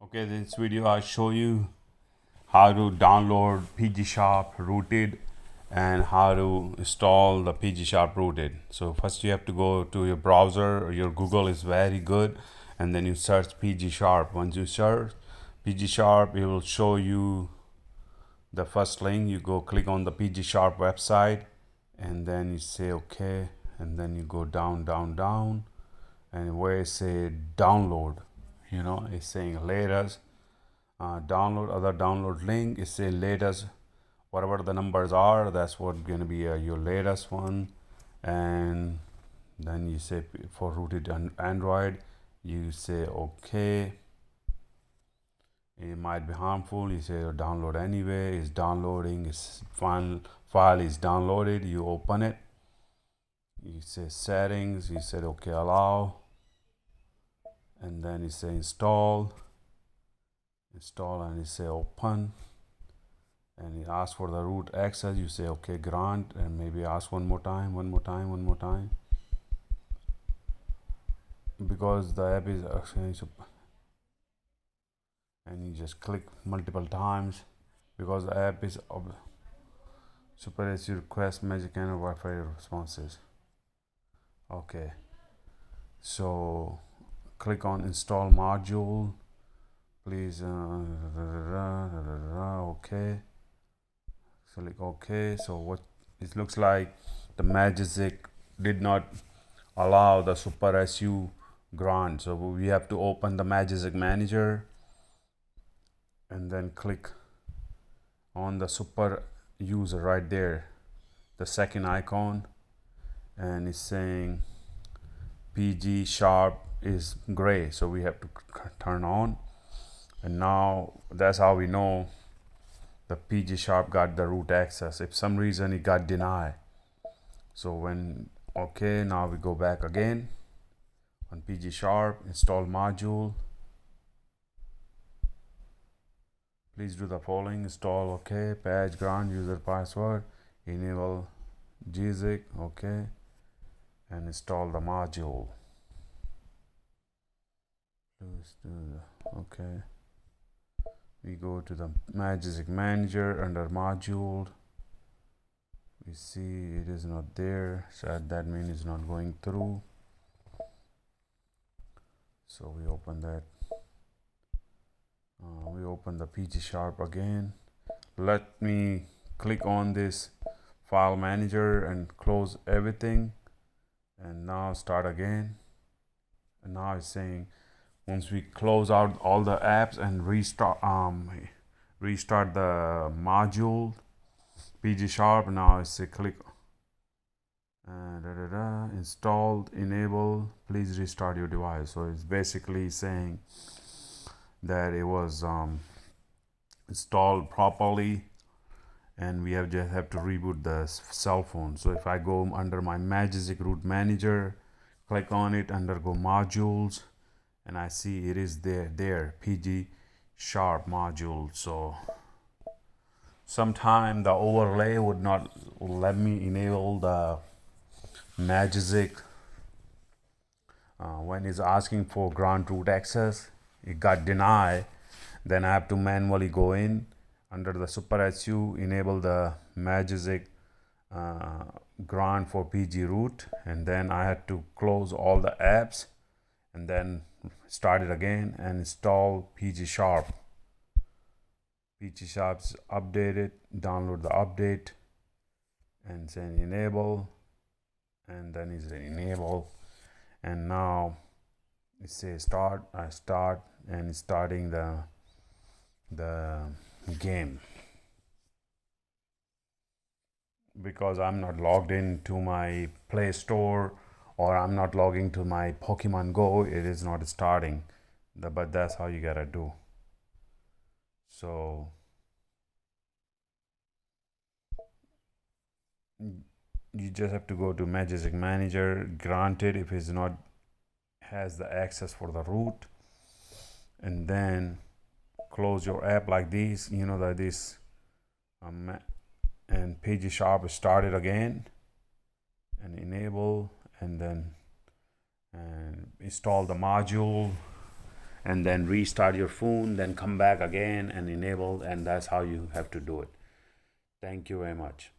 Okay, this video I show you how to download PGSharp rooted and how to install the PGSharp rooted. So first you have to go to your browser. Your Google is very good, and then you search PGSharp. Once you search PGSharp, it will show you the first link. You go click on the PGSharp website, and then you say okay, and then you go down, and where it say download, it's saying latest download. Other download link is say latest, whatever the numbers are, that's what gonna be your latest one. And then you say for rooted Android, you say okay. It might be harmful, you say download anyway. It's downloading, it's file is downloaded. You open it, you say settings, you said okay, allow, and then you say install, and you say open, and you ask for the root access. You say okay, grant, and maybe ask one more time, because the app is actually and you just click multiple times because the app is super as you request magic and Wi-Fi responses. Okay, so click on install module, please. Okay, select okay. So what it looks like, the magic did not allow the super SU grant, so we have to open the magic manager and then click on the super user right there, the second icon, and it's saying PGSharp is gray, so we have to turn on. And now that's how we know the PGSharp got the root access. If some reason it got denied, so when okay, now we go back again on PGSharp, install module, please do the following, install okay, patch grant user password, enable gzic, okay, and install the module. Please do the okay. We go to the magic manager under module, we see it is not there, so that means it's not going through. So we open that, we open the PGSharp again. Let me click on this file manager and close everything, and now start again. And now it's saying once we close out all the apps and restart the module PGSharp, now it's a click installed, enable, please restart your device. So it's basically saying that it was installed properly, and we just have to reboot the cell phone. So if I go under my magic root manager, click on it, undergo modules, and I see it is there PGSharp module. So sometime the overlay would not let me enable the magic when it's asking for grant root access. It got denied, then I have to manually go in under the super SU, enable the magic grant for PG root, and then I had to close all the apps and then start it again and install PGSharp. PGSharp's updated, download the update and then enable, and then it's enable, and now it says start. I start, and it's starting the game. Because I'm not logged into my Play Store, or I'm not logging to my Pokemon Go, it is not starting. But that's how you gotta do. So you just have to go to magic manager, granted if it's not has the access for the root, and then close your app like this, that this and PGSharp started again, and enable, and then install the module, and then restart your phone, then come back again and enable, and that's how you have to do it. Thank you very much.